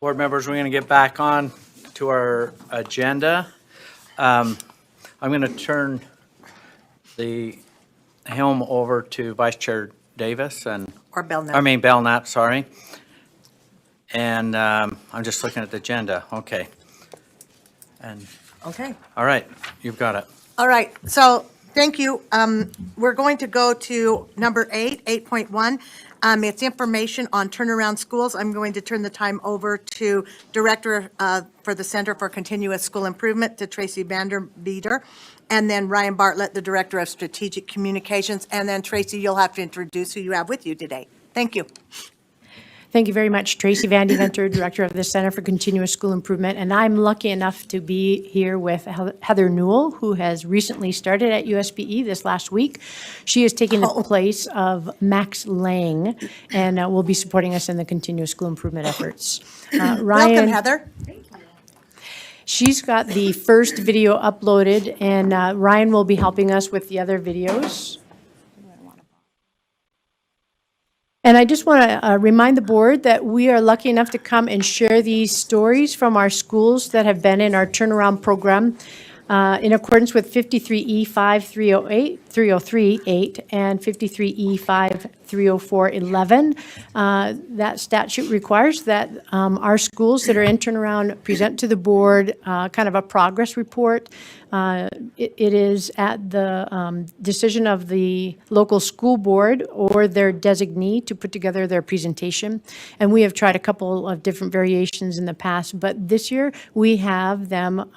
Board members, we're going to get back on to our agenda. I'm going to turn the helm over to Vice Chair Davis and, Or Belknap. Belknap, sorry. And I'm just looking at the agenda. Okay. And, Okay. all right, you've got it. All right. So thank you. We're going to go to number 8.1. It's information on turnaround schools. I'm going to turn the time over to Director for the Center for Continuous School Improvement, to Tracy Vanderbeeder, and then Ryan Bartlett, the Director of Strategic Communications. And then Tracy, you'll have to introduce who you have with you today. Thank you. Thank you very much. Tracy Vandeventer, Director of the Center for Continuous School Improvement. And I'm lucky enough to be here with Heather Newell, who has recently started at USBE this last week. She is taking the place of Max Lang and will be supporting us in the continuous school improvement efforts. Welcome, Ryan, Heather. she's got the first video uploaded, and Ryan will be helping us with the other videos. And I just want to remind the board that we are lucky enough to come and share these stories from our schools that have been in our turnaround program in accordance with 53E5308 and 53E530411. That statute requires that our schools that are in turnaround present to the board kind of a progress report. It is at the decision of the local school board or their designee to put together their presentation. And we have tried a couple of different variations in the past, but this year we have them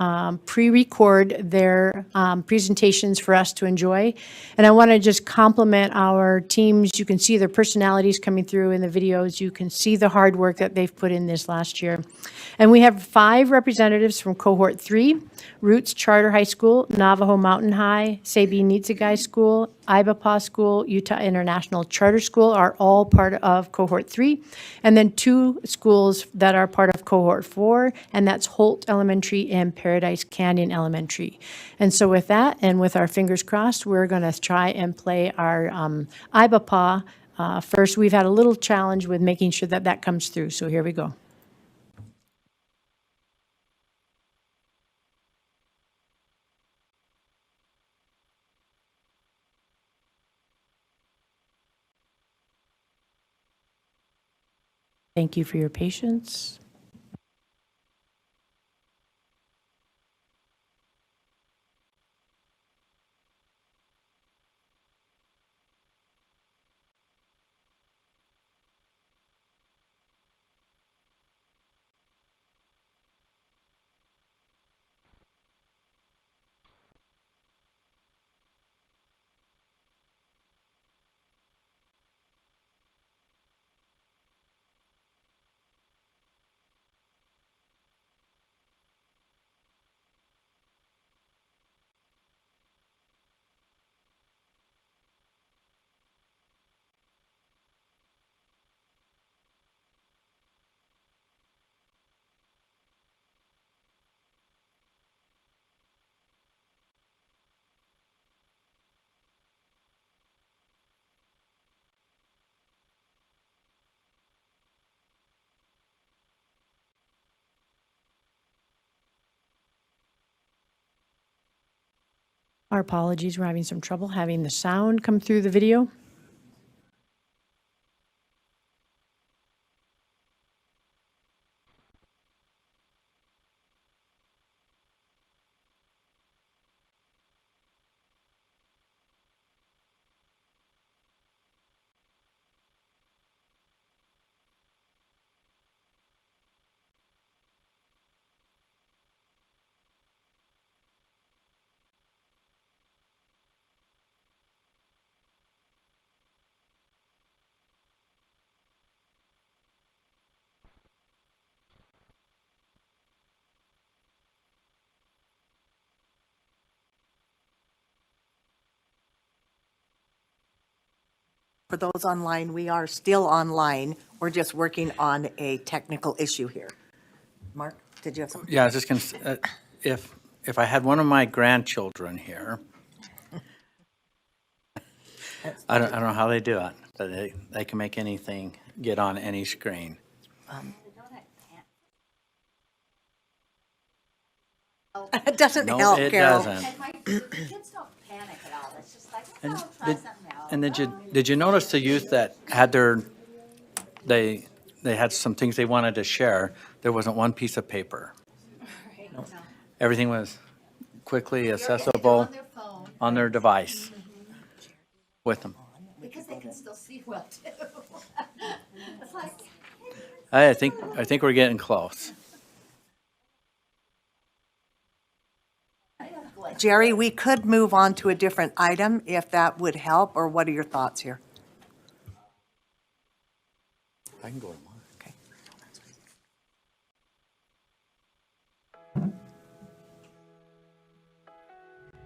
pre-record their presentations for us to enjoy. And I want to just compliment our teams. You can see their personalities coming through in the videos. You can see the hard work that they've put in this last year. And we have 5 representatives from Cohort 3, Roots Charter High School, Navajo Mountain High, Sabine Nitsagai School, Ibapaw School, Utah International Charter School are all part of Cohort 3. And then 2 schools that are part of Cohort 4, and that's Holt Elementary and Paradise Canyon Elementary. And so with that, and with our fingers crossed, we're going to try and play our Ibapaw. First, we've had a little challenge with making sure that that comes through, so here we go. Thank you for your patience. Our apologies, we're having some trouble having the sound come through the video. For those online, we are still online. We're just working on a technical issue here. Mark, did you have something? Yeah, I was just going to, if I had one of my grandchildren here, I don't know how they do it, but they can make anything get on any screen. It doesn't No, help, it Carol. doesn't. And the kids don't panic at all. It's just like, And oh, try did- something out. And did you notice the youth that had they had some things they wanted to share? There wasn't one piece of paper. No. Everything was quickly accessible On their phone, on their device with them. because they can still see well too. It's like, I think we're getting close. Jerry, we could move on to a different item if that would help, or what are your thoughts here? I can go tomorrow. Okay.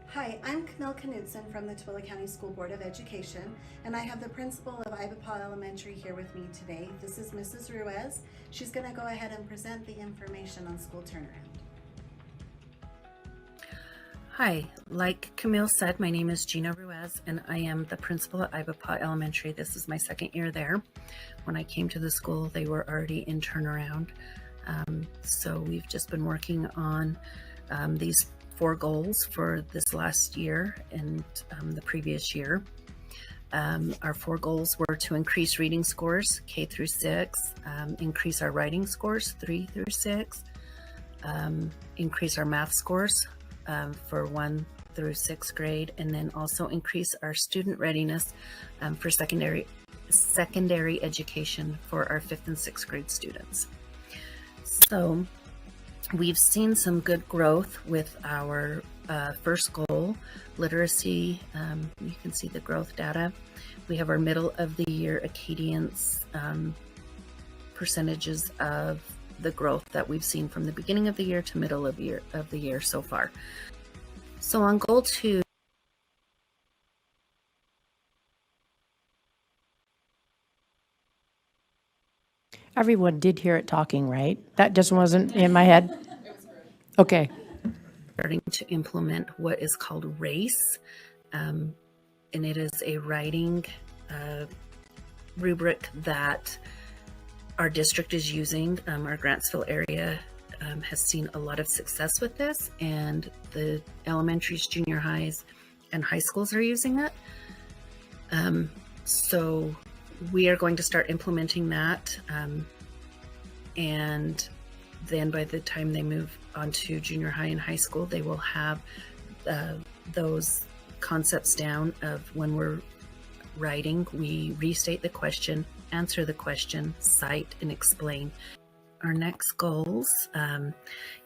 Hi, I'm Camille Knudsen from the Tooele County School Board of Education, and I have the principal of Ibapaw Elementary here with me today. This is Mrs. Ruiz. She's going to go ahead and present the information on school turnaround. Hi, like Camille said, my name is Gina Ruiz and I am the principal at Ibapaw Elementary. This is my second year there. When I came to the school, they were already in turnaround. So we've just been working on these 4 goals for this last year and the previous year. Our 4 goals were to increase reading scores K through 6, increase our writing scores 3 through 6, increase our math scores for 1 through 6th grade, and then also increase our student readiness for secondary education for our 5th and 6th grade students. So we've seen some good growth with our first goal, literacy. You can see the growth data. We have our middle of the year Acadians percentages of the growth that we've seen from the beginning of the year to middle of the year so far. So on goal 2, Everyone did hear it talking, right? That just wasn't in my head? Okay. starting to implement what is called RACE, and it is a writing rubric that our district is using. Our Grantsville area has seen a lot of success with this, and the elementaries, junior highs, and high schools are using it. So we are going to start implementing that, and then by the time they move on to junior high and high school, they will have those concepts down of when we're writing, we restate the question, answer the question, cite, and explain. Our next goals,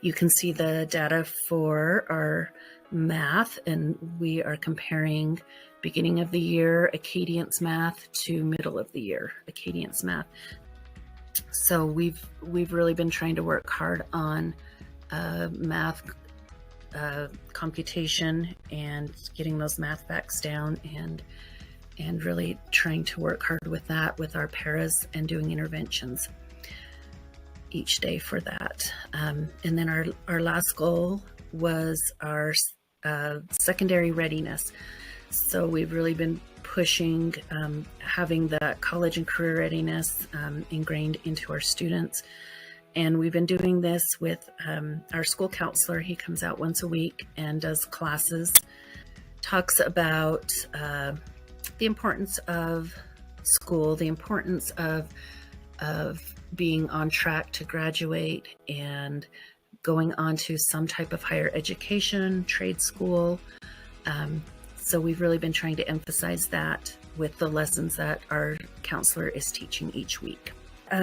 you can see the data for our math, and we are comparing beginning of the year Acadian's math to middle of the year Acadian's math. So we've really been trying to work hard on math computation and getting those math facts down, and really trying to work hard with that with our paras and doing interventions each day for that. And then our last goal was our secondary readiness. So we've really been pushing having that college and career readiness ingrained into our students. And we've been doing this with our school counselor. He comes out once a week and does classes, talks about the importance of school, the importance of being on track to graduate and going on to some type of higher education, trade school. So we've really been trying to emphasize that with the lessons that our counselor is teaching each week.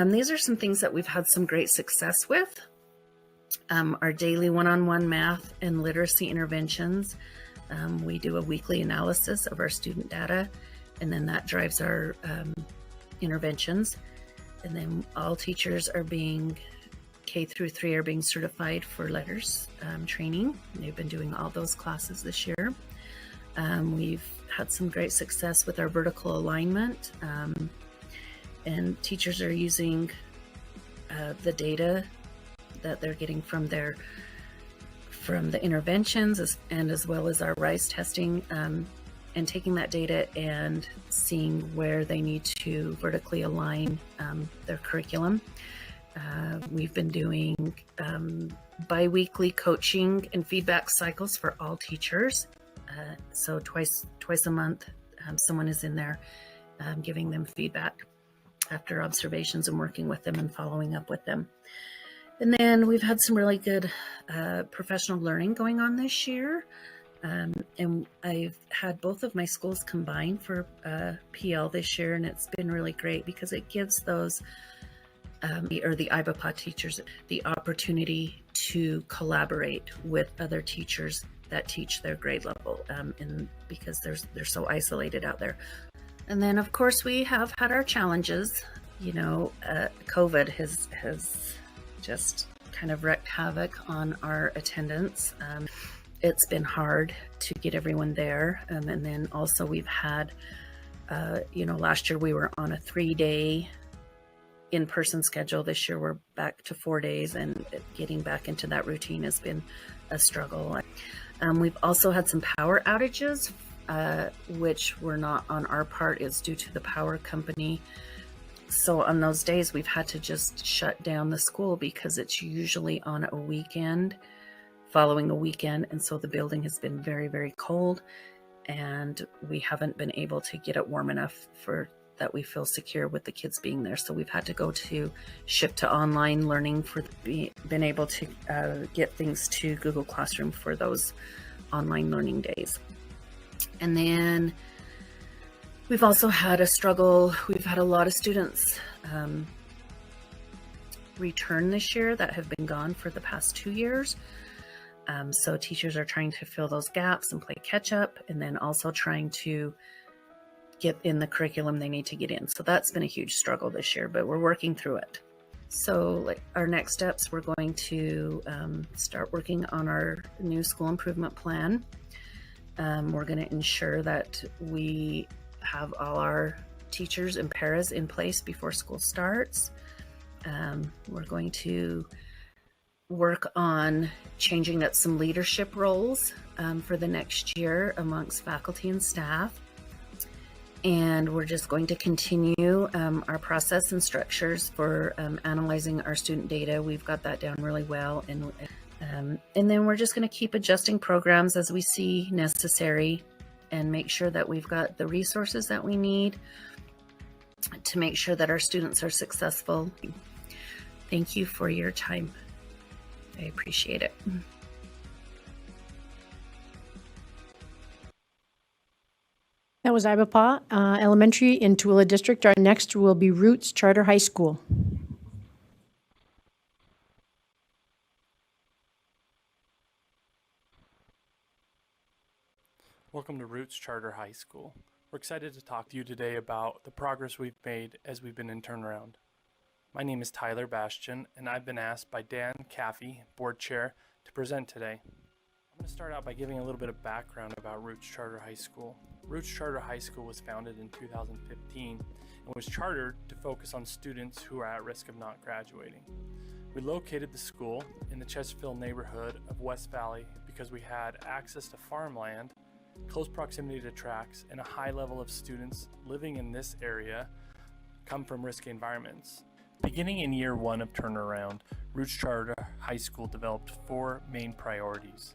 These are some things that we've had some great success with. Our daily one-on-one math and literacy interventions. We do a weekly analysis of our student data, and then that drives our interventions. And then all teachers are being, K through 3 are being certified for letters training. They've been doing all those classes this year. We've had some great success with our vertical alignment, and teachers are using the data that they're getting from the interventions and as well as our RISE testing, and taking that data and seeing where they need to vertically align their curriculum. We've been doing bi-weekly coaching and feedback cycles for all teachers. So twice a month, someone is in there giving them feedback after observations and working with them and following up with them. And then we've had some really good professional learning going on this year. And I've had both of my schools combined for PL this year, and it's been really great because it gives those the IBPA teachers the opportunity to collaborate with other teachers that teach their grade level, and because they're so isolated out there. And then, of course, we have had our challenges. You know, COVID has just kind of wreaked havoc on our attendance. It's been hard to get everyone there. And then also we've had, last year we were on a 3-day in-person schedule. This year we're back to 4 days, and getting back into that routine has been a struggle. We've also had some power outages, which were not on our part. It's due to the power company. So on those days, we've had to just shut down the school because it's usually on a weekend, following a weekend. And so the building has been very, very cold, and we haven't been able to get it warm enough for that we feel secure with the kids being there. So we've had to go to shift to online learning been able to get things to Google Classroom for those online learning days. And then we've also had a struggle. We've had a lot of students return this year that have been gone for the past 2 years. So teachers are trying to fill those gaps and play catch up, and then also trying to get in the curriculum they need to get in. So that's been a huge struggle this year, but we're working through it. So our next steps, we're going to start working on our new school improvement plan. We're going to ensure that we have all our teachers and paras in place before school starts. We're going to work on changing up some leadership roles for the next year amongst faculty and staff. And we're just going to continue our process and structures for analyzing our student data. We've got that down really well. And then we're just going to keep adjusting programs as we see necessary, and make sure that we've got the resources that we need to make sure that our students are successful. Thank you for your time. I appreciate it. That was IBPA Elementary in Tooele District. Our next will be Roots Charter High School. Welcome to Roots Charter High School. We're excited to talk to you today about the progress we've made as we've been in turnaround. My name is Tyler Bastian, and I've been asked by Dan Caffey, Board Chair, to present today. I'm going to start out by giving a little bit of background about Roots Charter High School. Roots Charter High School was founded in 2015 and was chartered to focus on students who are at risk of not graduating. We located the school in the Chesterfield neighborhood of West Valley because we had access to farmland, close proximity to tracks, and a high level of students living in this area come from risky environments. Beginning in year 1 of turnaround, Roots Charter High School developed 4 main priorities.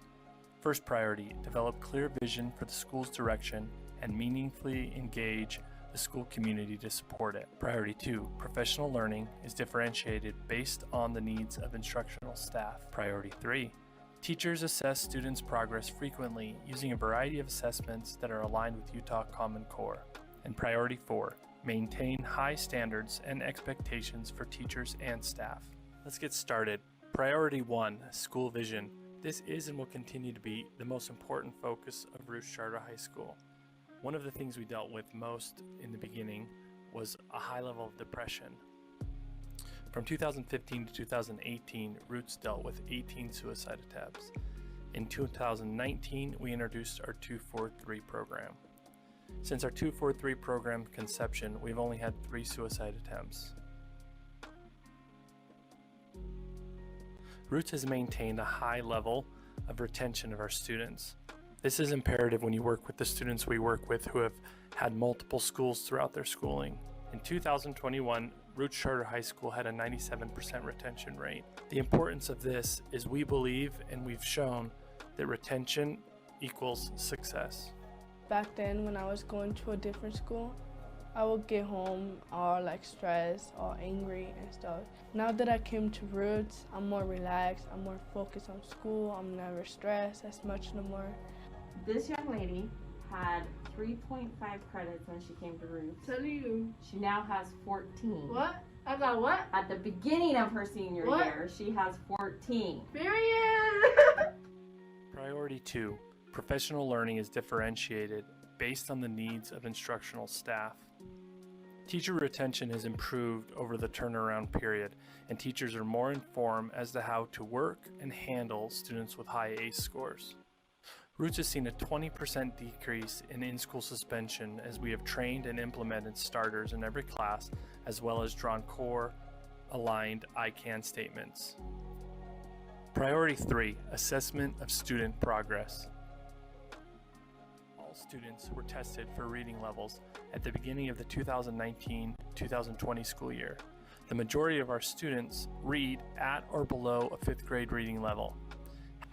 First priority, develop clear vision for the school's direction and meaningfully engage the school community to support it. Priority 2, professional learning is differentiated based on the needs of instructional staff. Priority 3, teachers assess students' progress frequently using a variety of assessments that are aligned with Utah Common Core. And priority 4, maintain high standards and expectations for teachers and staff. Let's get started. Priority 1, school vision. This is and will continue to be the most important focus of Roots Charter High School. One of the things we dealt with most in the beginning was a high level of depression. From 2015 to 2018, Roots dealt with 18 suicide attempts. In 2019, we introduced our 243 program. Since our 243 program conception, we've only had 3 suicide attempts. Roots has maintained a high level of retention of our students. This is imperative when you work with the students we work with who have had multiple schools throughout their schooling. In 2021, Roots Charter High School had a 97% retention rate. The importance of this is we believe and we've shown that retention equals success. Back then, when I was going to a different school, I would get home all like stressed, all angry and stuff. Now that I came to Roots, I'm more relaxed, I'm more focused on school, I'm never stressed as much no more. This young lady had 3.5 credits when she came to Roots. Tell you. She now has 14. What? I got what? At the beginning of her senior What? year, she has 14. Period! Priority 2. Professional learning is differentiated based on the needs of instructional staff. Teacher retention has improved over the turnaround period, and teachers are more informed as to how to work and handle students with high ACE scores. Roots has seen a 20% decrease in in-school suspension as we have trained and implemented starters in every class, as well as drawn core aligned I CAN statements. Priority 3, assessment of student progress. All students were tested for reading levels at the beginning of the 2019-2020 school year. The majority of our students read at or below a 5th grade reading level.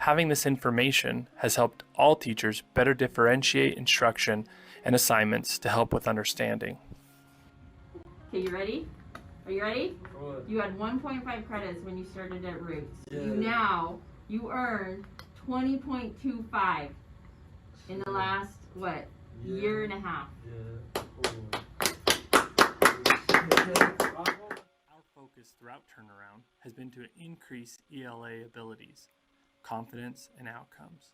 Having this information has helped all teachers better differentiate instruction and assignments to help with understanding. Okay, you ready? Are you ready? You had 1.5 credits when you started at Roots. Yeah. You earned 20.25 in the last, year and a half. Our focus throughout turnaround has been to increase ELA abilities, confidence, and outcomes.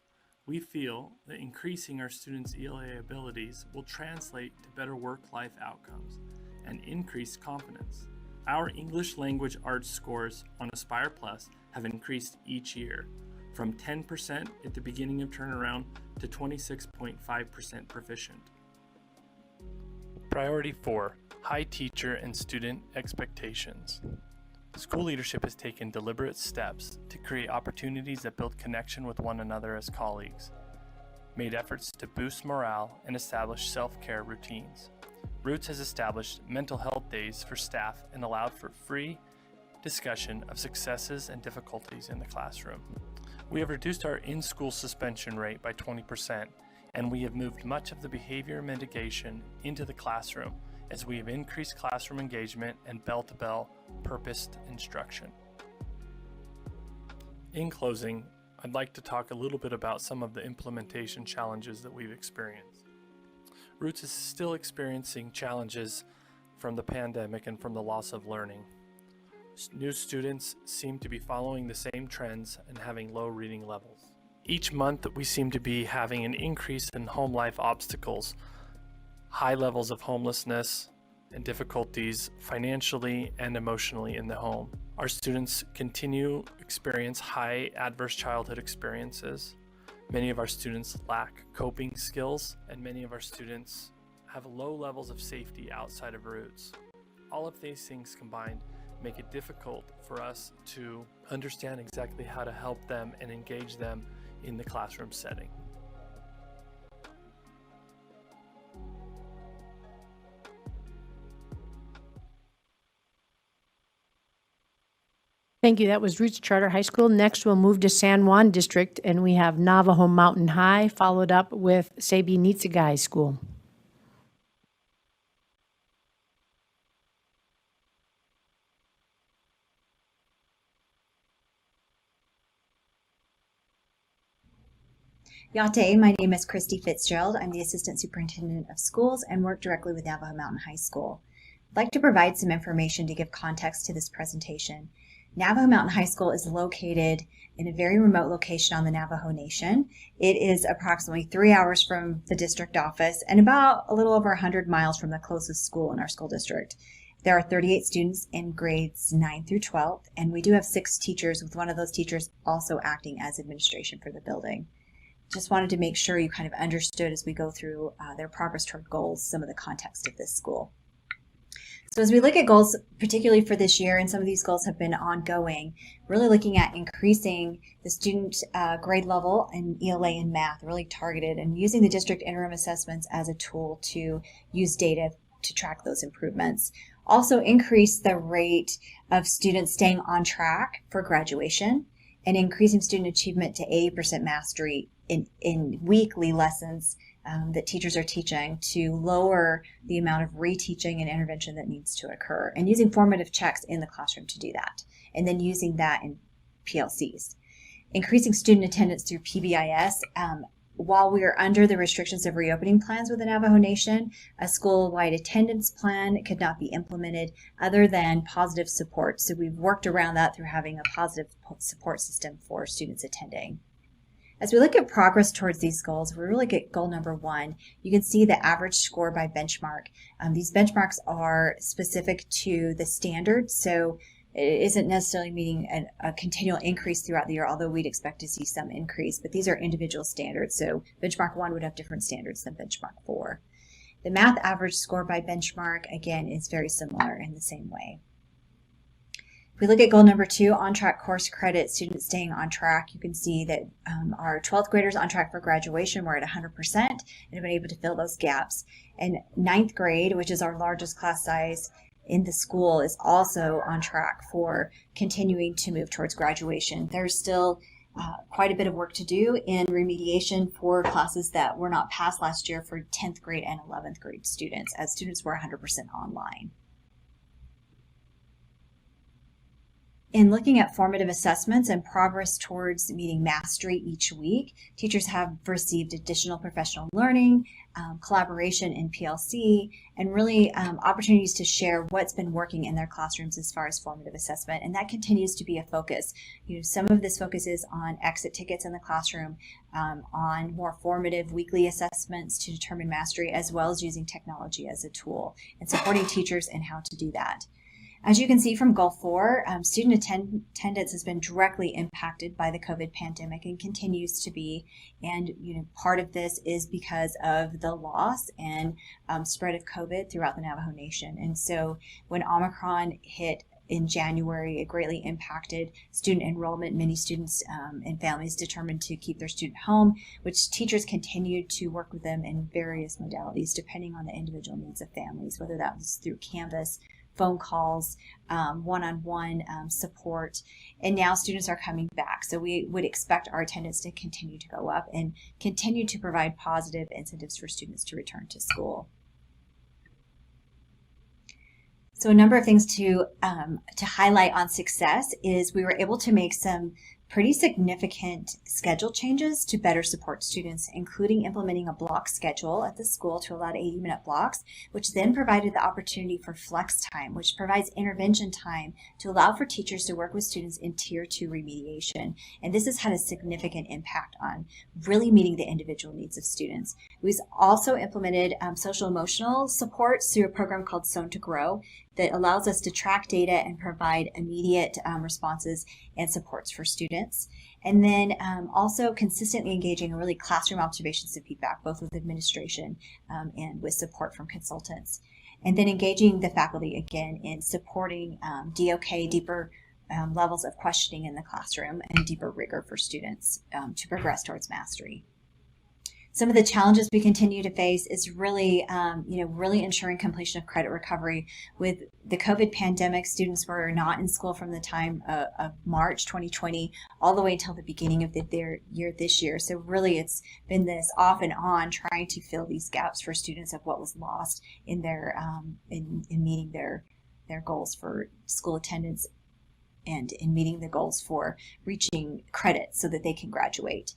We feel that increasing our students' ELA abilities will translate to better work-life outcomes and increased confidence. Our English language arts scores on Aspire Plus have increased each year, from 10% at the beginning of turnaround to 26.5% proficient. Priority 4, high teacher and student expectations. School leadership has taken deliberate steps to create opportunities that build connection with one another as colleagues, made efforts to boost morale, and establish self-care routines. Roots has established mental health days for staff and allowed for free discussion of successes and difficulties in the classroom. We have reduced our in-school suspension rate by 20%, and we have moved much of the behavior mitigation into the classroom as we have increased classroom engagement and bell-to-bell purposed instruction. In closing, I'd like to talk a little bit about some of the implementation challenges that we've experienced. Roots is still experiencing challenges from the pandemic and from the loss of learning. New students seem to be following the same trends and having low reading levels. Each month we seem to be having an increase in home life obstacles, high levels of homelessness, and difficulties financially and emotionally in the home. Our students continue to experience high adverse childhood experiences. Many of our students lack coping skills, and many of our students have low levels of safety outside of Roots. All of these things combined make it difficult for us to understand exactly how to help them and engage them in the classroom setting. Thank you. That was Roots Charter High School. Next, we'll move to San Juan District, and we have Navajo Mountain High, followed up with Sabi Nitsagai School. Yate, my name is Christy Fitzgerald. I'm the Assistant Superintendent of Schools and work directly with Navajo Mountain High School. I'd like to provide some information to give context to this presentation. Navajo Mountain High School is located in a very remote location on the Navajo Nation. It is approximately 3 hours from the district office and about a little over 100 miles from the closest school in our school district. There are 38 students in grades 9 through 12, and we do have 6 teachers, with one of those teachers also acting as administration for the building. Just wanted to make sure you kind of understood as we go through their progress toward goals, some of the context of this school. So as we look at goals, particularly for this year, and some of these goals have been ongoing, really looking at increasing the student grade level in ELA and math, really targeted, and using the district interim assessments as a tool to use data to track those improvements. Also increase the rate of students staying on track for graduation and increasing student achievement to 80% mastery in weekly lessons that teachers are teaching to lower the amount of reteaching and intervention that needs to occur, and using formative checks in the classroom to do that, and then using that in PLCs. Increasing student attendance through PBIS. While we are under the restrictions of reopening plans with the Navajo Nation, a school-wide attendance plan could not be implemented other than positive support. So we've worked around that through having a positive support system for students attending. As we look at progress towards these goals, we really get goal number 1. You can see the average score by benchmark. These benchmarks are specific to the standard, so it isn't necessarily meaning a continual increase throughout the year, although we'd expect to see some increase, but these are individual standards. So benchmark 1 would have different standards than benchmark 4. The math average score by benchmark, again, is very similar in the same way. If we look at goal number 2, on-track course credit, students staying on track, you can see that our 12th graders on track for graduation were at 100% and have been able to fill those gaps. And 9th grade, which is our largest class size in the school, is also on track for continuing to move towards graduation. There's still quite a bit of work to do in remediation for classes that were not passed last year for 10th grade and 11th grade students, as students were 100% online. In looking at formative assessments and progress towards meeting mastery each week, teachers have received additional professional learning, collaboration in PLC, and really opportunities to share what's been working in their classrooms as far as formative assessment, and that continues to be a focus. Some of this focus is on exit tickets in the classroom, on more formative weekly assessments to determine mastery, as well as using technology as a tool and supporting teachers in how to do that. As you can see from Goal 4, student attendance has been directly impacted by the COVID pandemic and continues to be. And part of this is because of the loss and spread of COVID throughout the Navajo Nation. And so when Omicron hit in January, it greatly impacted student enrollment. Many students and families determined to keep their student home, which teachers continued to work with them in various modalities depending on the individual needs of families, whether that was through Canvas, phone calls, one-on-one support, and now students are coming back. So we would expect our attendance to continue to go up and continue to provide positive incentives for students to return to school. So a number of things to highlight on success is we were able to make some pretty significant schedule changes to better support students, including implementing a block schedule at the school to allow 80-minute blocks, which then provided the opportunity for flex time, which provides intervention time to allow for teachers to work with students in Tier 2 remediation. And this has had a significant impact on really meeting the individual needs of students. We've also implemented social emotional support through a program called Sown to Grow that allows us to track data and provide immediate responses and supports for students. And then also consistently engaging in really classroom observations and feedback, both with administration and with support from consultants. And then engaging the faculty again in supporting DOK, deeper levels of questioning in the classroom, and deeper rigor for students to progress towards mastery. Some of the challenges we continue to face is really, really ensuring completion of credit recovery. With the COVID pandemic, students were not in school from the time of March 2020 all the way until the beginning of their year this year. So really it's been this off and on trying to fill these gaps for students of what was lost in their in meeting their goals for school attendance and in meeting the goals for reaching credit so that they can graduate.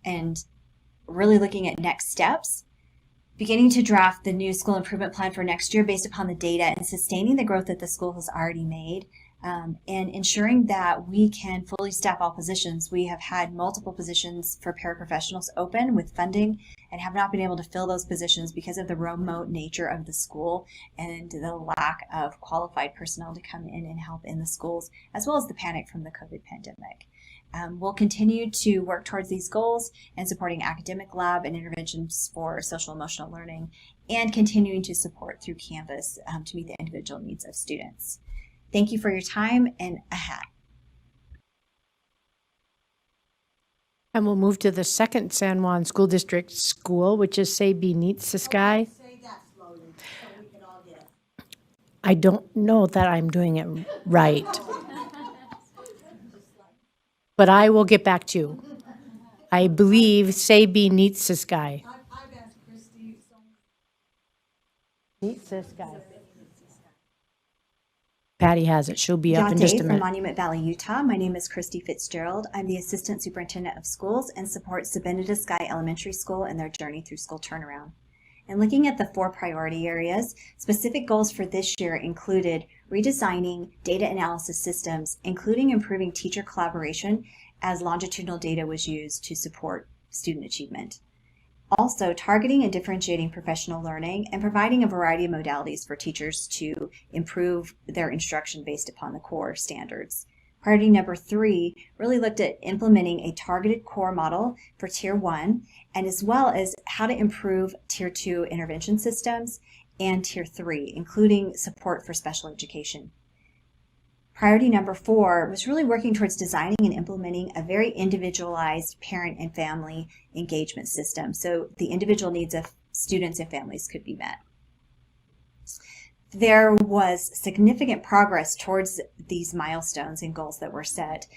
And really looking at next steps, beginning to draft the new school improvement plan for next year based upon the data and sustaining the growth that the school has already made, and ensuring that we can fully staff all positions. We have had multiple positions for paraprofessionals open with funding and have not been able to fill those positions because of the remote nature of the school and the lack of qualified personnel to come in and help in the schools, as well as the panic from the COVID pandemic. We'll continue to work towards these goals and supporting academic lab and interventions for social emotional learning, and continuing to support through Canvas to meet the individual needs of students. Thank you for your time, and a hat. And we'll move to the second San Juan School District school, which is Say Beneath the Sky. Say that slowly so we can all get it. I don't know that I'm doing it right. But I will get back to you. I believe Sebi needs this guy. Needs this guy. Patty has it. She'll be up in just a From minute. Monument Valley, Utah. My name is Christy Fitzgerald. I'm the Assistant Superintendent of Schools and support Sabinita Sky Elementary School in their journey through school turnaround. And looking at the 4 priority areas, specific goals for this year included redesigning data analysis systems, including improving teacher collaboration as longitudinal data was used to support student achievement. Also, targeting and differentiating professional learning and providing a variety of modalities for teachers to improve their instruction based upon the core standards. Priority number 3 really looked at implementing a targeted core model for Tier 1, and as well as how to improve Tier 2 intervention systems and Tier 3, including support for special education. Priority number 4 was really working towards designing and implementing a very individualized parent and family engagement system, so the individual needs of students and families could be met. There was significant progress towards these milestones and goals that were set.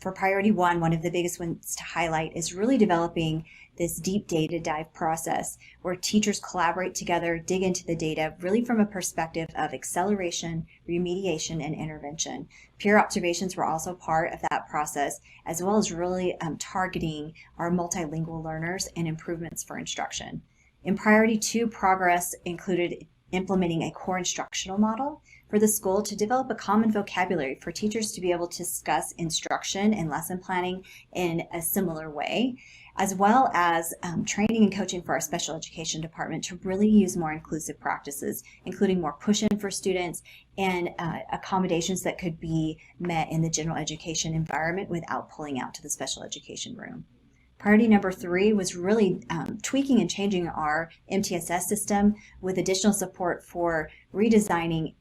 For priority 1, one of the biggest ones to highlight is really developing this deep data dive process where teachers collaborate together, dig into the data, really from a perspective of acceleration, remediation, and intervention. Peer observations were also part of that process, as well as really targeting our multilingual learners and improvements for instruction. In priority 2, progress included implementing a core instructional model for the school to develop a common vocabulary for teachers to be able to discuss instruction and lesson planning in a similar way, as well as training and coaching for our special education department to really use more inclusive practices, including more push-in for students and accommodations that could be met in the general education environment without pulling out to the special education room. Priority number 3 was really tweaking and changing our MTSS system with additional support for redesigning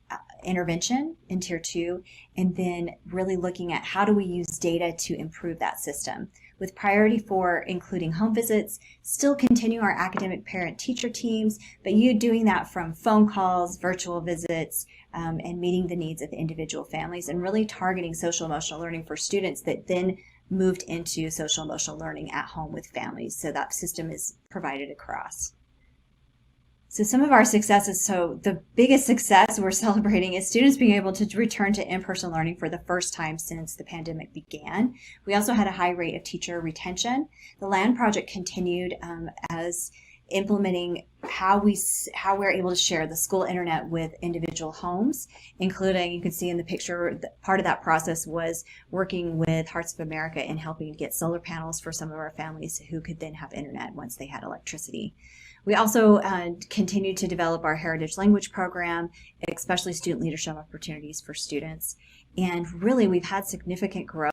intervention in Tier 2, and then really looking at how do we use data to improve that system. With priority 4 including home visits, still continue our academic parent-teacher teams, but you doing that from phone calls, virtual visits, and meeting the needs of individual families, and really targeting social emotional learning for students that then moved into social emotional learning at home with families. So that system is provided across. So some of our successes, so the biggest success we're celebrating is students being able to return to in-person learning for the first time since the pandemic began. We also had a high rate of teacher retention. The LAN project continued as implementing how we're able to share the school internet with individual homes, including, you can see in the picture, part of that process was working with Hearts of America and helping get solar panels for some of our families who could then have internet once they had electricity. We also continued to develop our Heritage Language program, especially student leadership opportunities for students. And really, we've had significant growth.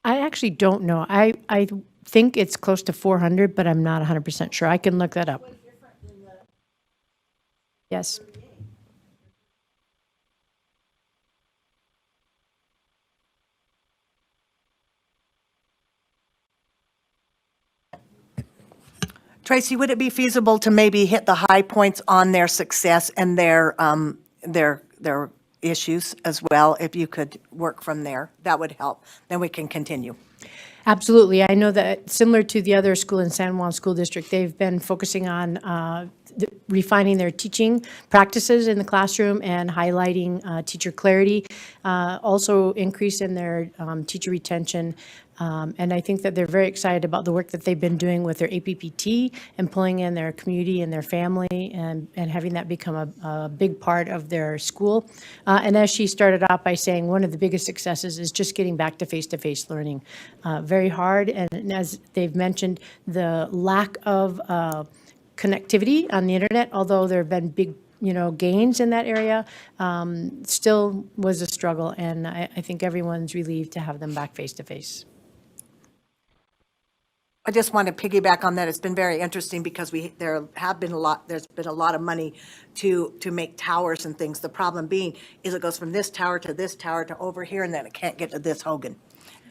I actually don't know. I think it's close to 400, but I'm not 100% sure. I can look that up. Yes. Tracy, would it be feasible to maybe hit the high points on their success and their issues as well? If you could work from there, that would help. Then we can continue. Absolutely. I know that similar to the other school in San Juan School District, they've been focusing on refining their teaching practices in the classroom and highlighting teacher clarity, also increase in their teacher retention. And I think that they're very excited about the work that they've been doing with their APPT and pulling in their community and their family and having that become a big part of their school. And as she started off by saying, one of the biggest successes is just getting back to face-to-face learning. Very hard, and as they've mentioned, the lack of connectivity on the internet, although there have been big gains in that area, still was a struggle, and I think everyone's relieved to have them back face-to-face. I just want to piggyback on that. It's been very interesting because there's been a lot of money to make towers and things. The problem being is it goes from this tower to over here, and then it can't get to this Hogan.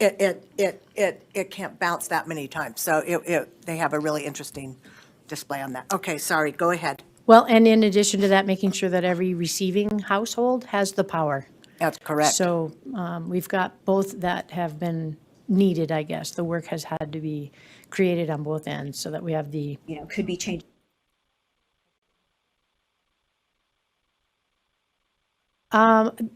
It can't bounce that many times. So they have a really interesting display on that. Okay, sorry, go ahead. Well, and in addition to that, making sure that every receiving household has the power. That's correct. So we've got both that have been needed, I guess. The work has had to be created on both ends so that we have the. Could be changed.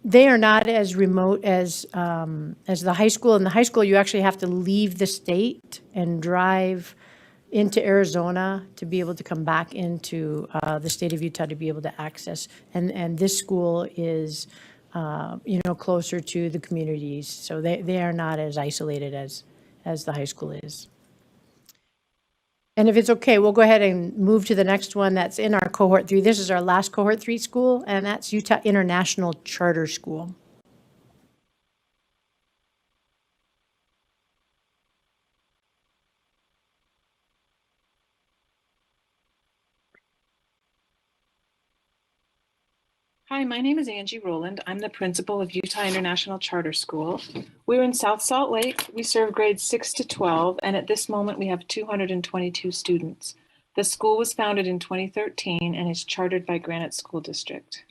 They are not as remote as the high school. In the high school, you actually have to leave the state and drive into Arizona to be able to come back into the state of Utah to be able to access. And this school is, closer to the communities. So they are not as isolated as the high school is. And if it's okay, we'll go ahead and move to the next one that's in our cohort 3. This is our last cohort 3 school, and that's Utah International Charter School. Hi, my name is Angie Rowland. I'm the principal of Utah International Charter School. We're in South Salt Lake. We serve grades 6 to 12, and at this moment we have 222 students. The school was founded in 2013 and is chartered by Granite School District.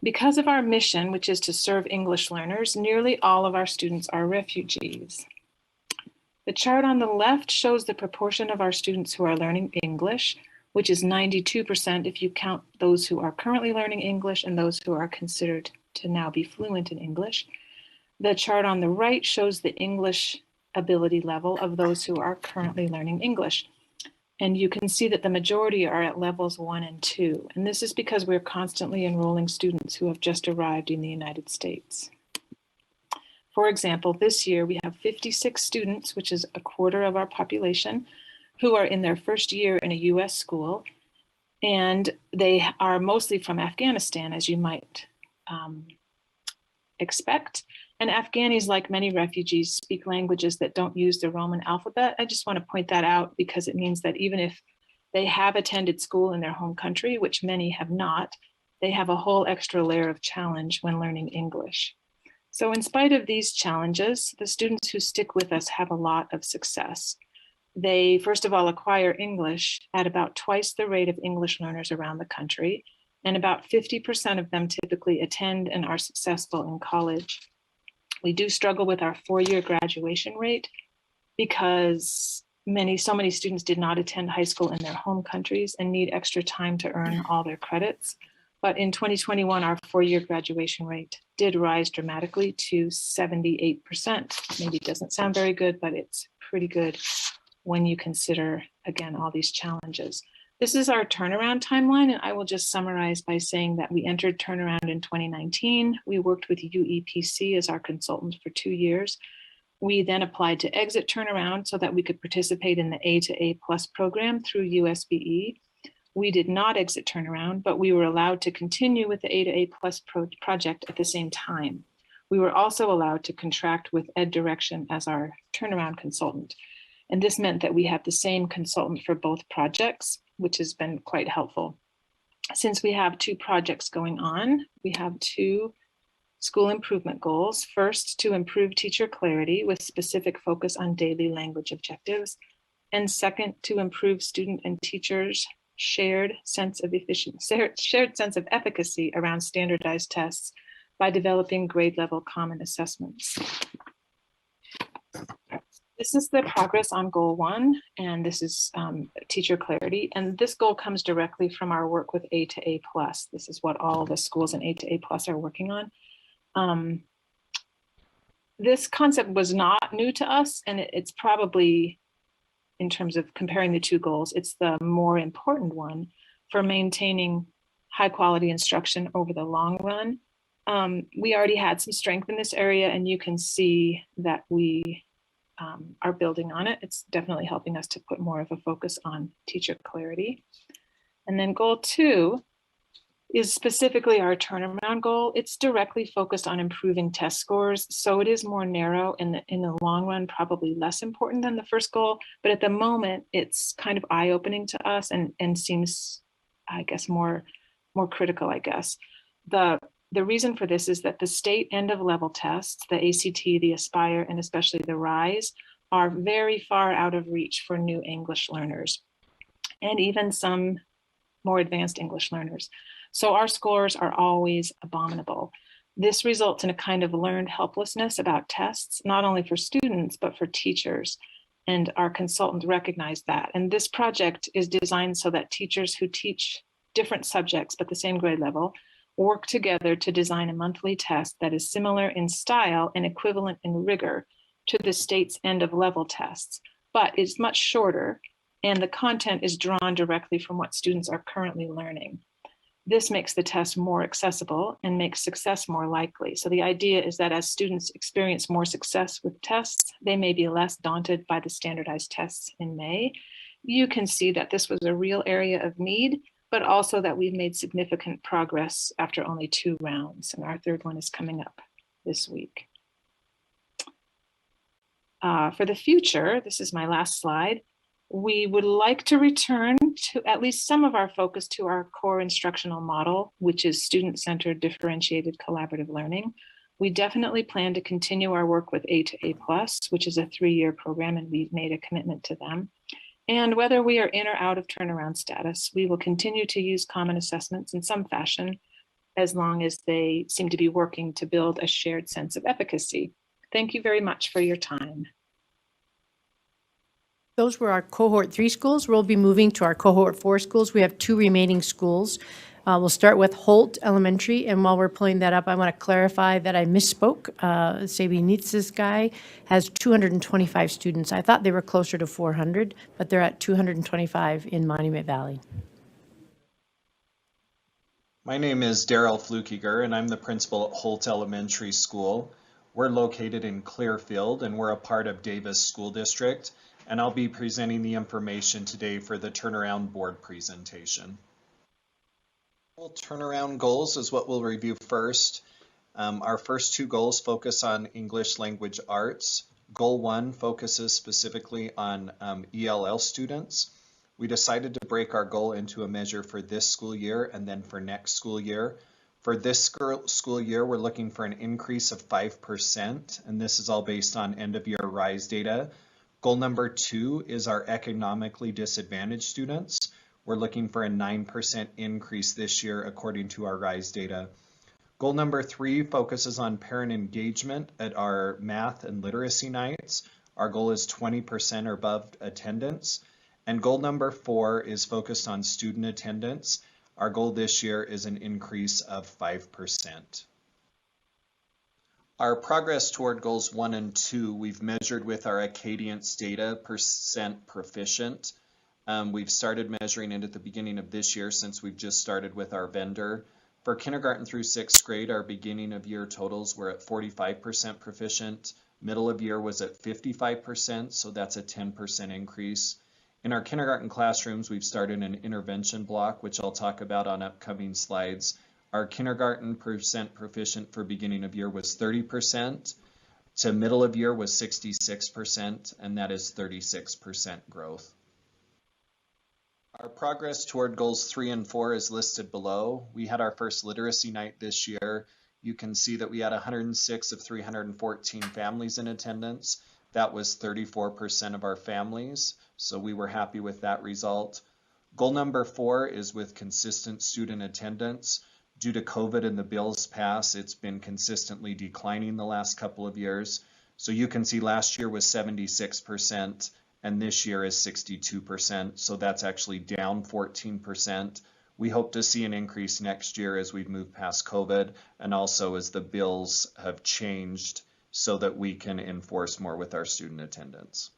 Because of our mission, which is to serve English learners, nearly all of our students are refugees. The chart on the left shows the proportion of our students who are learning English, which is 92% if you count those who are currently learning English and those who are considered to now be fluent in English. The chart on the right shows the English ability level of those who are currently learning English. And you can see that the majority are at levels 1 and 2. And this is because we're constantly enrolling students who have just arrived in the United States. For example, this year we have 56 students, which is a quarter of our population, who are in their first year in a US school, and they are mostly from Afghanistan, as you might expect. And Afghanis, like many refugees, speak languages that don't use the Roman alphabet. I just want to point that out because it means that even if they have attended school in their home country, which many have not, they have a whole extra layer of challenge when learning English. So in spite of these challenges, the students who stick with us have a lot of success. They, first of all, acquire English at about twice the rate of English learners around the country, and about 50% of them typically attend and are successful in college. We do struggle with our 4-year graduation rate because so many students did not attend high school in their home countries and need extra time to earn all their credits. But in 2021, our 4-year graduation rate did rise dramatically to 78%. Maybe it doesn't sound very good, but it's pretty good when you consider, again, all these challenges. This is our turnaround timeline, and I will just summarize by saying that we entered turnaround in 2019. We worked with UEPC as our consultant for 2 years. We then applied to exit turnaround so that we could participate in the A to A+ program through USBE. We did not exit turnaround, but we were allowed to continue with the A to A+ project at the same time. We were also allowed to contract with Ed Direction as our turnaround consultant. And this meant that we have the same consultant for both projects, which has been quite helpful. Since we have 2 projects going on, we have 2 school improvement goals. First, to improve teacher clarity with specific focus on daily language objectives. And second, to improve student and teachers' shared sense of efficacy around standardized tests by developing grade level common assessments. This is the progress on goal 1, and this is teacher clarity. And this goal comes directly from our work with A to A+. This is what all the schools in A to A+ are working on. This concept was not new to us, and it's probably, in terms of comparing the 2 goals, it's the more important one for maintaining high quality instruction over the long run. We already had some strength in this area, and you can see that we are building on it. It's definitely helping us to put more of a focus on teacher clarity. And then goal 2 is specifically our turnaround goal. It's directly focused on improving test scores, so it is more narrow and in the long run probably less important than the first goal, but at the moment it's kind of eye-opening to us and seems, I guess, more critical, I guess. The reason for this is that the state end of level tests, the ACT, the Aspire, and especially the RISE, are very far out of reach for new English learners and even some more advanced English learners. So our scores are always abominable. This results in a kind of learned helplessness about tests, not only for students, but for teachers. And our consultant recognized that. And this project is designed so that teachers who teach different subjects but the same grade level work together to design a monthly test that is similar in style and equivalent in rigor to the state's end of level tests, but is much shorter, and the content is drawn directly from what students are currently learning. This makes the test more accessible and makes success more likely. So the idea is that as students experience more success with tests, they may be less daunted by the standardized tests in May. You can see that this was a real area of need, but also that we've made significant progress after only 2 rounds, and our 3rd one is coming up this week. For the future, this is my last slide, we would like to return to at least some of our focus to our core instructional model, which is student-centered differentiated collaborative learning. We definitely plan to continue our work with A to A+, which is a 3-year program, and we've made a commitment to them. And whether we are in or out of turnaround status, we will continue to use common assessments in some fashion, as long as they seem to be working to build a shared sense of efficacy. Thank you very much for your time. Those were our cohort 3 schools. We'll be moving to our cohort 4 schools. We have 2 remaining schools. We'll start with Holt Elementary, and while we're pulling that up, I want to clarify that I misspoke. Sabinitz's guy has 225 students. I thought they were closer to 400, but they're at 225 in Monument Valley. My name is Daryl Flukiger, and I'm the principal at Holt Elementary School. We're located in Clearfield, and we're a part of Davis School District. And I'll be presenting the information today for the turnaround board presentation. Turnaround goals is what we'll review first. Our first 2 goals focus on English language arts. Goal 1 focuses specifically on ELL students. We decided to break our goal into a measure for this school year and then for next school year. For this school year, we're looking for an increase of 5%, and this is all based on end of year RISE data. Goal number 2 is our economically disadvantaged students. We're looking for a 9% increase this year according to our RISE data. Goal number 3 focuses on parent engagement at our math and literacy nights. Our goal is 20% or above attendance. And goal number 4 is focused on student attendance. Our goal this year is an increase of 5%. Our progress toward goals 1 and 2, we've measured with our Acadian data percent proficient. We've started measuring it at the beginning of this year since we've just started with our vendor. For kindergarten through 6th grade, our beginning of year totals were at 45% proficient. Middle of year was at 55%, so that's a 10% increase. In our kindergarten classrooms, we've started an intervention block, which I'll talk about on upcoming slides. Our kindergarten percent proficient for beginning of year was 30%, to middle of year was 66%, and that is 36% growth. Our progress toward goals 3 and 4 is listed below. We had our first literacy night this year. You can see that we had 106 of 314 families in attendance. That was 34% of our families, so we were happy with that result. Goal number 4 is with consistent student attendance. Due to COVID and the bills pass, it's been consistently declining the last couple of years. So you can see last year was 76% and this year is 62%. So that's actually down 14%. We hope to see an increase next year as we move past COVID and also as the bills have changed so that we can enforce more with our student attendance.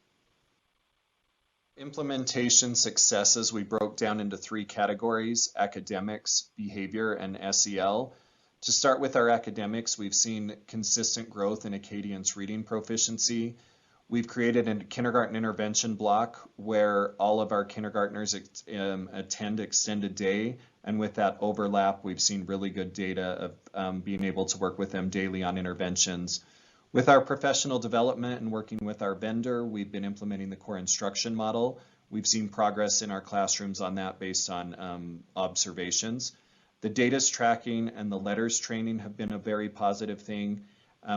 Implementation successes we broke down into 3 categories: academics, behavior, and SEL. To start with our academics, we've seen consistent growth in Acadian's reading proficiency. We've created a kindergarten intervention block where all of our kindergartners attend extended day. And with that overlap, we've seen really good data of being able to work with them daily on interventions. With our professional development and working with our vendor, we've been implementing the core instruction model. We've seen progress in our classrooms on that based on observations. The data's tracking and the letters training have been a very positive thing.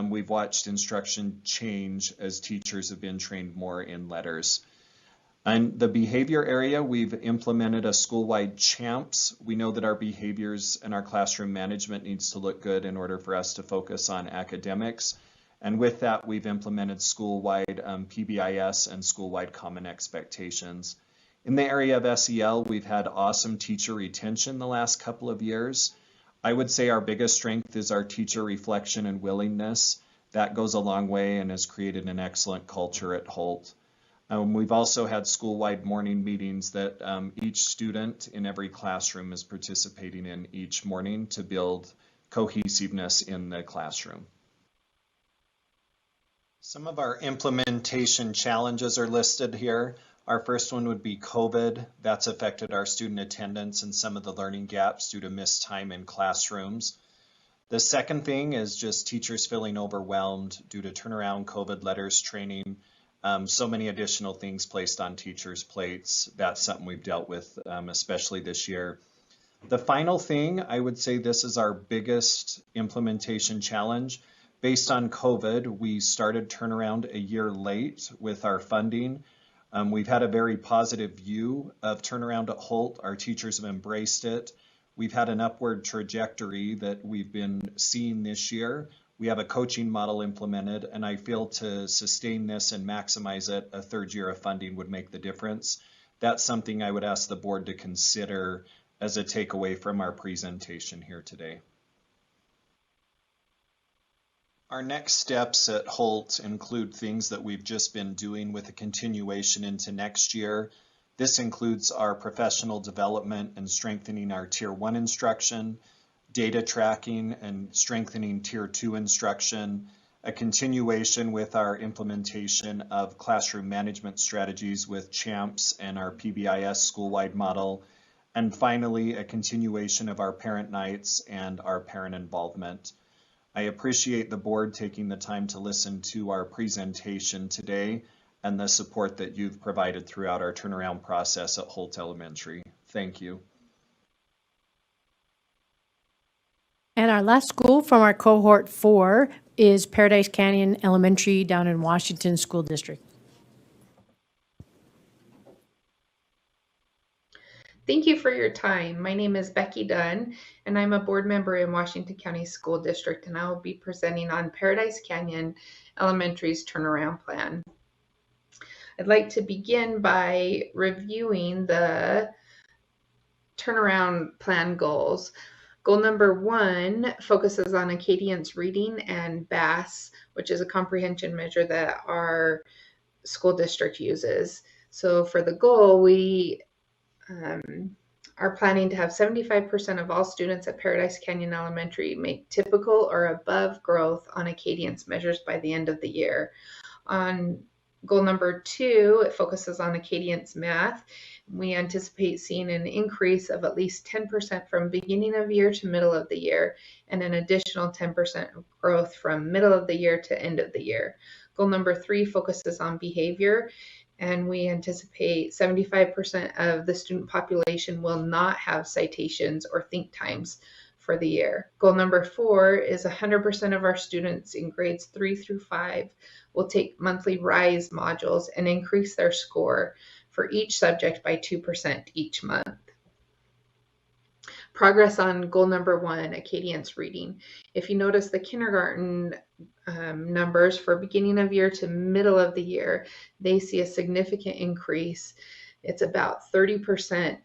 We've watched instruction change as teachers have been trained more in letters. In the behavior area, we've implemented a school-wide CHAMPS. We know that our behaviors and our classroom management needs to look good in order for us to focus on academics. And with that, we've implemented school-wide PBIS and school-wide common expectations. In the area of SEL, we've had awesome teacher retention the last couple of years. I would say our biggest strength is our teacher reflection and willingness. That goes a long way and has created an excellent culture at Holt. We've also had school-wide morning meetings that each student in every classroom is participating in each morning to build cohesiveness in the classroom. Some of our implementation challenges are listed here. Our first one would be COVID. That's affected our student attendance and some of the learning gaps due to missed time in classrooms. The second thing is just teachers feeling overwhelmed due to turnaround, COVID, letters, training, so many additional things placed on teachers' plates. That's something we've dealt with, especially this year. The final thing, I would say this is our biggest implementation challenge. Based on COVID, we started turnaround a year late with our funding. We've had a very positive view of turnaround at Holt. Our teachers have embraced it. We've had an upward trajectory that we've been seeing this year. We have a coaching model implemented, and I feel to sustain this and maximize it, a third year of funding would make the difference. That's something I would ask the board to consider as a takeaway from our presentation here today. Our next steps at Holt include things that we've just been doing with a continuation into next year. This includes our professional development and strengthening our Tier 1 instruction, data tracking and strengthening Tier 2 instruction, a continuation with our implementation of classroom management strategies with CHAMPS and our PBIS school-wide model, and finally, a continuation of our parent nights and our parent involvement. I appreciate the board taking the time to listen to our presentation today and the support that you've provided throughout our turnaround process at Holt Elementary. Thank you. And our last school from our cohort 4 is Paradise Canyon Elementary down in Washington School District. Thank you for your time. My name is Becky Dunn, and I'm a board member in Washington County School District, and I will be presenting on Paradise Canyon Elementary's turnaround plan. I'd like to begin by reviewing the turnaround plan goals. Goal number 1 focuses on Acadian's reading and BAS, which is a comprehension measure that our school district uses. So for the goal, we are planning to have 75% of all students at Paradise Canyon Elementary make typical or above growth on Acadian's measures by the end of the year. On goal number 2, it focuses on Acadian's math. We anticipate seeing an increase of at least 10% from beginning of year to middle of the year, and an additional 10% growth from middle of the year to end of the year. Goal number 3 focuses on behavior, and we anticipate 75% of the student population will not have citations or think times for the year. Goal number 4 is 100% of our students in grades 3 through 5 will take monthly RISE modules and increase their score for each subject by 2% each month. Progress on goal number 1, Acadian's reading. If you notice the kindergarten numbers for beginning of year to middle of the year, they see a significant increase. It's about 30%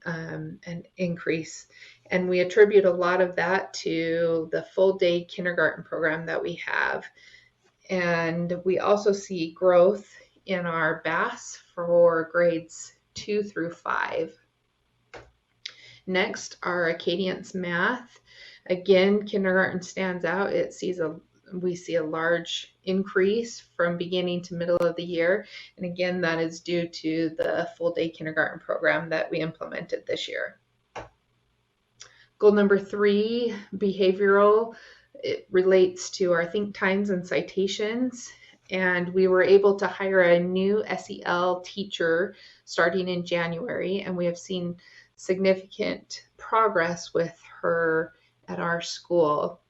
an increase. And we attribute a lot of that to the full day kindergarten program that we have. And we also see growth in our BAS for grades 2 through 5. Next, our Acadian's math. Again, kindergarten stands out. It sees a we see a large increase from beginning to middle of the year. And again, that is due to the full day kindergarten program that we implemented this year. Goal number 3, behavioral. It relates to our think times and citations. And we were able to hire a new SEL teacher starting in January, and we have seen significant progress with her at our school.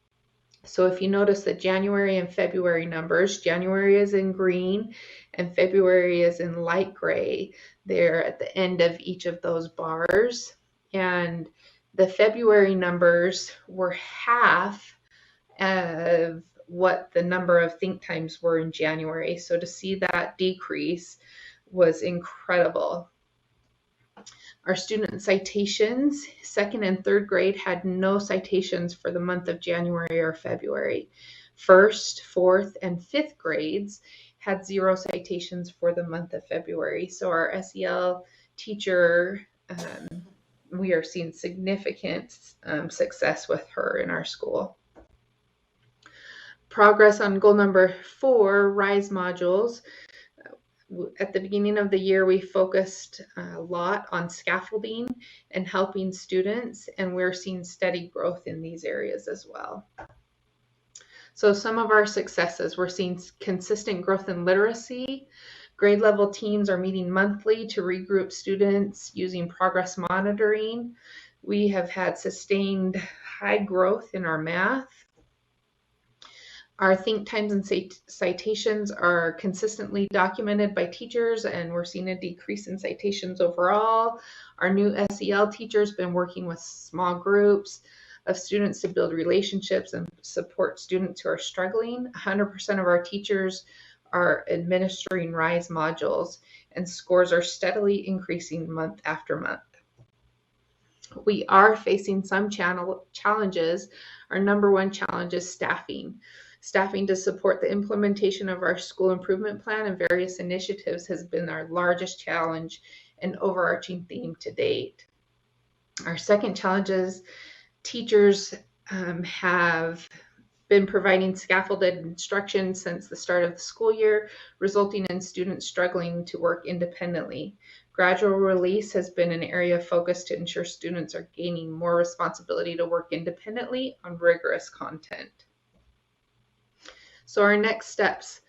So if you notice the January and February numbers, January is in green and February is in light gray. They're at the end of each of those bars. And the February numbers were half of what the number of think times were in January. So to see that decrease was incredible. Our student citations, 2nd and 3rd grade had no citations for the month of January or February. 1st, 4th, and 5th grades had 0 citations for the month of February. So our SEL teacher, we are seeing significant success with her in our school. Progress on goal number 4, RISE modules. At the beginning of the year, we focused a lot on scaffolding and helping students, and we're seeing steady growth in these areas as well. So some of our successes, we're seeing consistent growth in literacy. Grade level teams are meeting monthly to regroup students using progress monitoring. We have had sustained high growth in our math. Our think times and citations are consistently documented by teachers, and we're seeing a decrease in citations overall. Our new SEL teacher's been working with small groups of students to build relationships and support students who are struggling. 100% of our teachers are administering RISE modules, and scores are steadily increasing month after month. We are facing some challenges. Our number 1 challenge is staffing. Staffing to support the implementation of our school improvement plan and various initiatives has been our largest challenge and overarching theme to date. Our second challenge is teachers have been providing scaffolded instruction since the start of the school year, resulting in students struggling to work independently. Gradual release has been an area of focus to ensure students are gaining more responsibility to work independently on rigorous content. So our next steps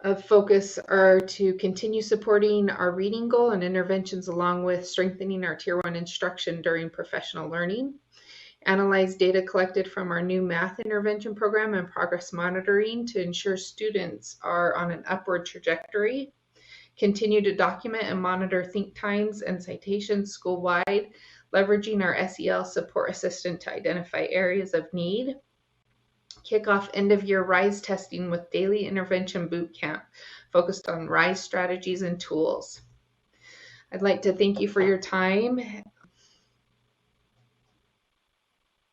of focus are to continue supporting our reading goal and interventions along with strengthening our Tier 1 instruction during professional learning. Analyze data collected from our new math intervention program and progress monitoring to ensure students are on an upward trajectory. Continue to document and monitor think times and citations school-wide, leveraging our SEL support assistant to identify areas of need. Kick off end-of-year RISE testing with daily intervention boot camp focused on RISE strategies and tools. I'd like to thank you for your time.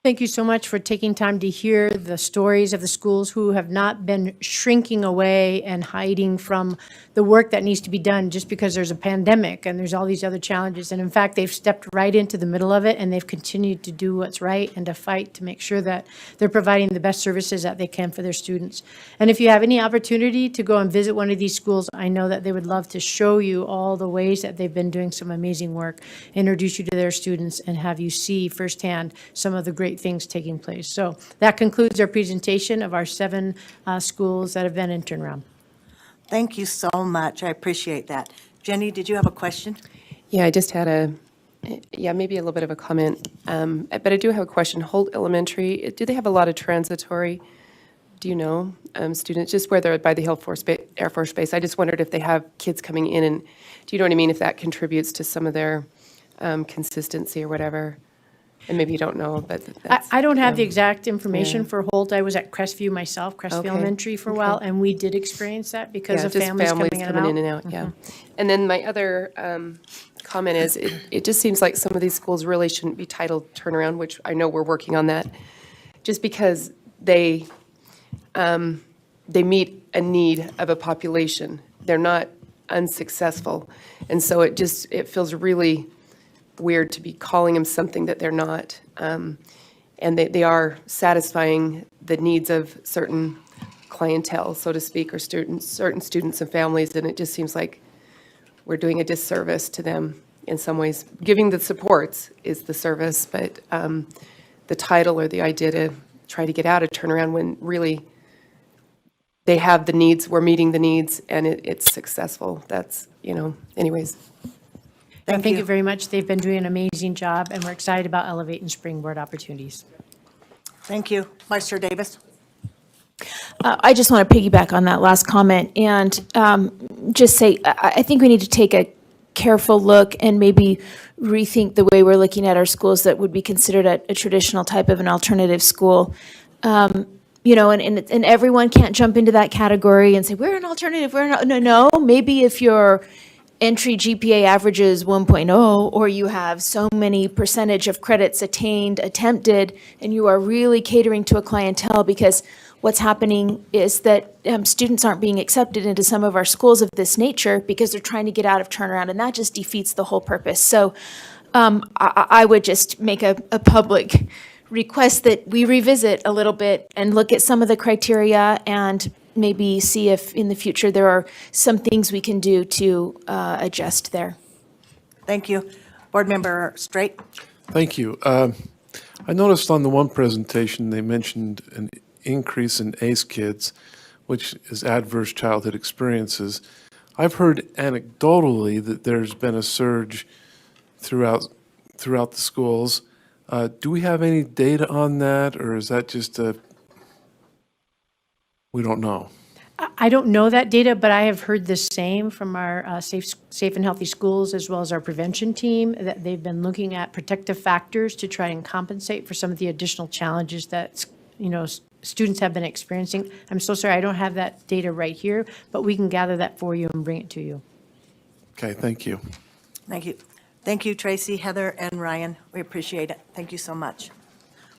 Thank you so much for taking time to hear the stories of the schools who have not been shrinking away and hiding from the work that needs to be done just because there's a pandemic and there's all these other challenges. And in fact, they've stepped right into the middle of it, and they've continued to do what's right and to fight to make sure that they're providing the best services that they can for their students. And if you have any opportunity to go and visit one of these schools, I know that they would love to show you all the ways that they've been doing some amazing work, introduce you to their students, and have you see firsthand some of the great things taking place. So that concludes our presentation of our 7 schools that have been in turnaround. Thank you so much. I appreciate that. Jenny, did you have a question? Yeah, I just had maybe a little bit of a comment, but I do have a question. Holt Elementary, do they have a lot of transitory, do you know, students, just where they're by the Hill Air Force Base? I just wondered if they have kids coming in, and do you know what I mean, if that contributes to some of their consistency or whatever? And maybe you don't know, but I don't have the exact information for Holt. I was at Crestview myself, Crestview Elementary for a while, and we did experience that because of families coming in and out. Yeah. And then my other comment is it just seems like some of these schools really shouldn't be titled turnaround, which I know we're working on that, just because they meet a need of a population. They're not unsuccessful. And so it feels really weird to be calling them something that they're not. And they are satisfying the needs of certain clientele, so to speak, or students, certain students and families, and it just seems like we're doing a disservice to them in some ways. Giving the supports is the service, but the title or the idea to try to get out of turnaround when really they have the needs, we're meeting the needs, and it's successful. That's, anyways. Thank you very much. They've been doing an amazing job, and we're excited about Elevate and Springboard opportunities. Thank you. Vice Chair Davis? I just want to piggyback on that last comment and just say, I think we need to take a careful look and maybe rethink the way we're looking at our schools that would be considered a traditional type of an alternative school. And everyone can't jump into that category and say, we're an alternative, no. Maybe if your entry GPA average is 1.0, or you have so many percentage of credits attempted, and you are really catering to a clientele, because what's happening is that students aren't being accepted into some of our schools of this nature because they're trying to get out of turnaround, and that just defeats the whole purpose. So I would just make a public request that we revisit a little bit and look at some of the criteria and maybe see if in the future there are some things we can do to adjust there. Thank you. Board Member Straight? Thank you. I noticed on the one presentation, they mentioned an increase in ACE kids, which is adverse childhood experiences. I've heard anecdotally that there's been a surge throughout the schools. Do we have any data on that, or is that just we don't know? I don't know that data, but I have heard the same from our safe and healthy schools, as well as our prevention team, that they've been looking at protective factors to try and compensate for some of the additional challenges that, students have been experiencing. I'm so sorry, I don't have that data right here, but we can gather that for you and bring it to you. Okay, thank you. Thank you. Thank you, Tracy, Heather, and Ryan. We appreciate it. Thank you so much.